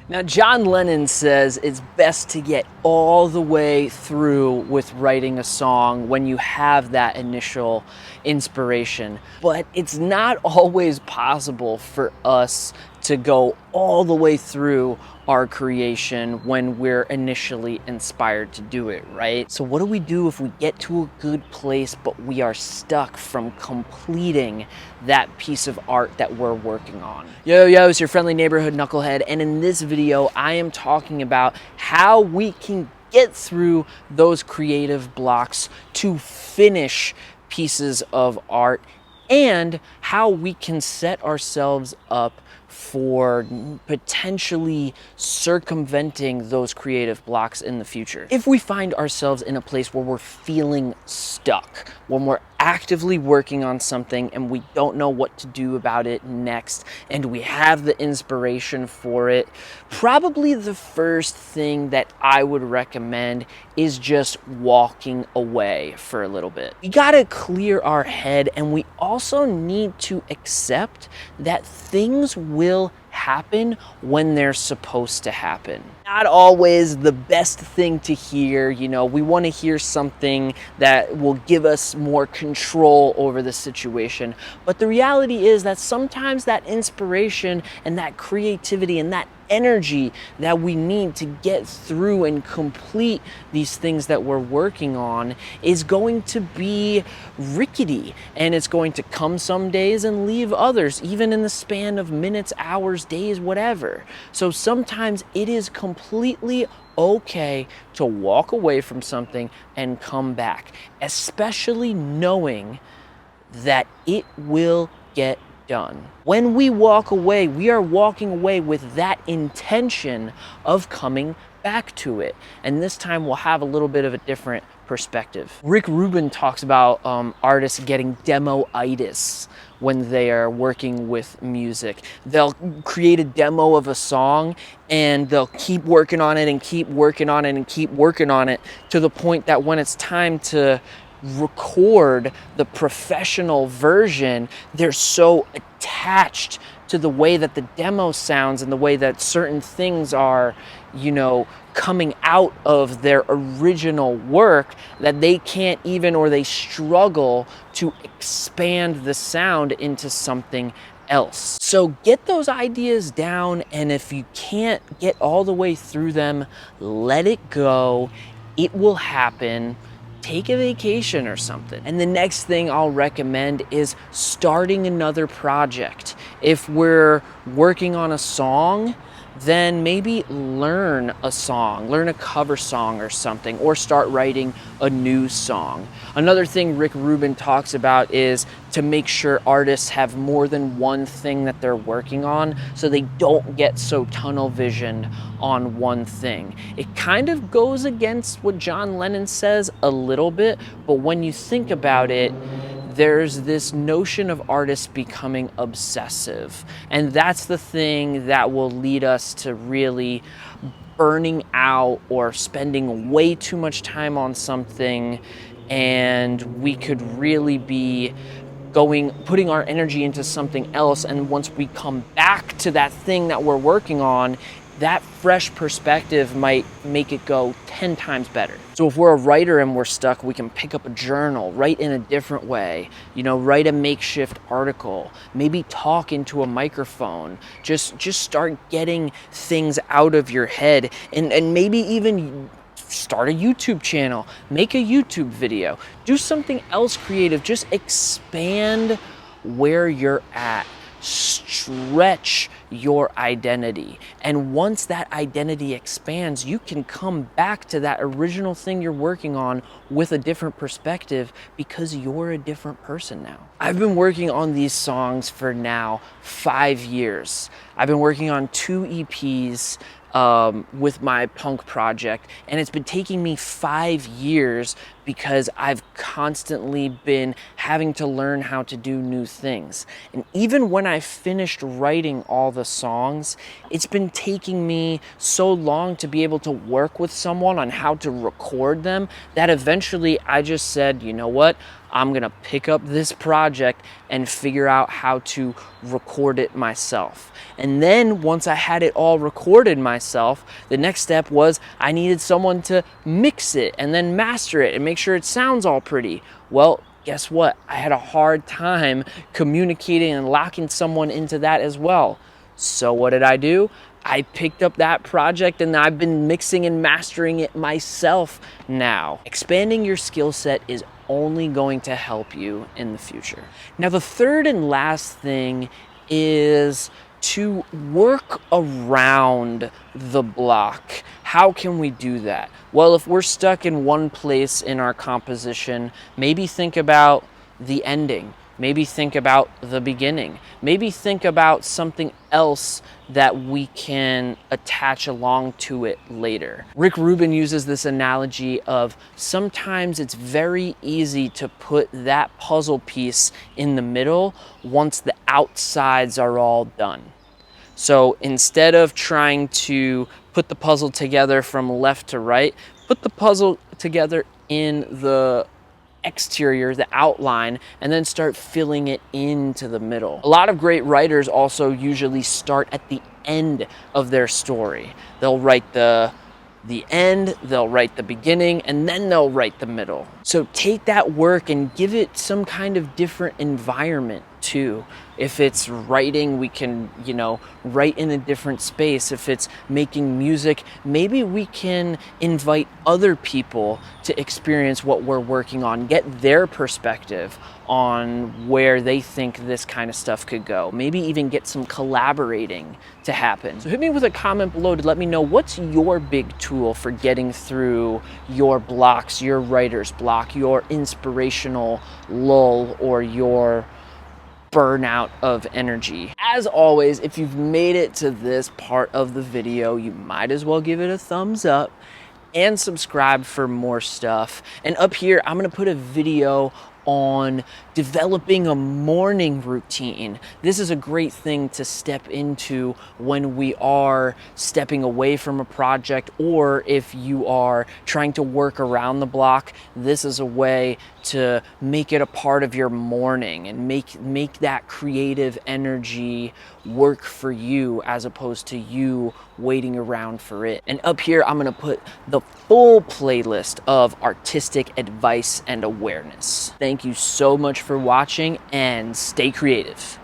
Now, John Lennon says it's best to get all the way through with writing a song when you have that initial inspiration. But it's not always possible for us to go all the way through our creation when we're initially inspired to do it, right? So what do we do if we get to a good place but we are stuck from completing that piece of art that we're working on? Yo, it's your friendly neighborhood knucklehead, and in this video I am talking about how we can get through those creative blocks to finish pieces of art, and how we can set ourselves up for potentially circumventing those creative blocks in the future. If we find ourselves in a place where we're feeling stuck, when we're actively working on something and we don't know what to do about it next, and we have the inspiration for it, probably the first thing that I would recommend is just walking away for a little bit. We gotta clear our head, and we also need to accept that things will happen when they're supposed to happen. Not always the best thing to hear, we want to hear something that will give us more control over the situation. But the reality is that sometimes that inspiration and that creativity and that energy that we need to get through and complete these things that we're working on is going to be rickety, and it's going to come some days and leave others, even in the span of minutes, hours, days, whatever. So sometimes it is completely okay to walk away from something and come back, especially knowing that it will get done. When we walk away, we are walking away with that intention of coming back to it. And this time we'll have a little bit of a different perspective. Rick Rubin talks about artists getting demo-itis when they are working with music. They'll create a demo of a song and they'll keep working on it and keep working on it and keep working on it to the point that when it's time to record the professional version, they're so attached to the way that the demo sounds and the way that certain things are, coming out of their original work, that they can't even, or they struggle to expand the sound into something else. So get those ideas down, and if you can't get all the way through them, let it go. It will happen. Take a vacation or something. And the next thing I'll recommend is starting another project. If we're working on a song, then maybe learn a cover song or something, or start writing a new song. Another thing Rick Rubin talks about is to make sure artists have more than one thing that they're working on, so they don't get so tunnel visioned on one thing. It kind of goes against what John Lennon says a little bit, but when you think about it, there's this notion of artists becoming obsessive. And that's the thing that will lead us to really burning out or spending way too much time on something, and we could really be putting our energy into something else. And once we come back to that thing that we're working on, that fresh perspective might make it go 10 times better. So if we're a writer and we're stuck, we can pick up a journal, write in a different way, write a makeshift article, maybe talk into a microphone, just start getting things out of your head, and maybe even start a YouTube channel, make a YouTube video, do something else creative. Just expand where you're at. Stretch your identity. And once that identity expands, you can come back to that original thing you're working on with a different perspective, because you're a different person now. I've been working on these songs for now 5 years. I've been working on 2 EPs with my punk project, and it's been taking me 5 years because I've constantly been having to learn how to do new things. And even when I finished writing all the songs, it's been taking me so long to be able to work with someone on how to record them that eventually I just said, you know what? I'm gonna pick up this project and figure out how to record it myself. And then once I had it all recorded myself, the next step was I needed someone to mix it and then master it and make sure it sounds all pretty. Well, guess what? I had a hard time communicating and locking someone into that as well. So what did I do? I picked up that project and I've been mixing and mastering it myself now. Expanding your skill set is only going to help you in the future. Now, the third and last thing is to work around the block. How can we do that? Well, if we're stuck in one place in our composition, maybe think about the ending. Maybe think about the beginning. Maybe think about something else that we can attach along to it later. Rick Rubin uses this analogy of sometimes it's very easy to put that puzzle piece in the middle once the outsides are all done. So instead of trying to put the puzzle together from left to right, put the puzzle together in the exterior, the outline, and then start filling it into the middle. A lot of great writers also usually start at the end of their story. They'll write the end, they'll write the beginning, and then they'll write the middle. So take that work and give it some kind of different environment too. If it's writing, we can, write in a different space. If it's making music, maybe we can invite other people to experience what we're working on, get their perspective on where they think this kind of stuff could go. Maybe even get some collaborating to happen. So hit me with a comment below to let me know what's your big tool for getting through your blocks, your writer's block, your inspirational lull, or your burnout of energy. As always, if you've made it to this part of the video, you might as well give it a thumbs up and subscribe for more stuff. And up here, I'm gonna put a video on developing a morning routine. This is a great thing to step into when we are stepping away from a project, or if you are trying to work around the block. This is a way to make it a part of your morning and make that creative energy work for you as opposed to you waiting around for it. And up here, I'm gonna put the full playlist of artistic advice and awareness. Thank you so much for watching and stay creative.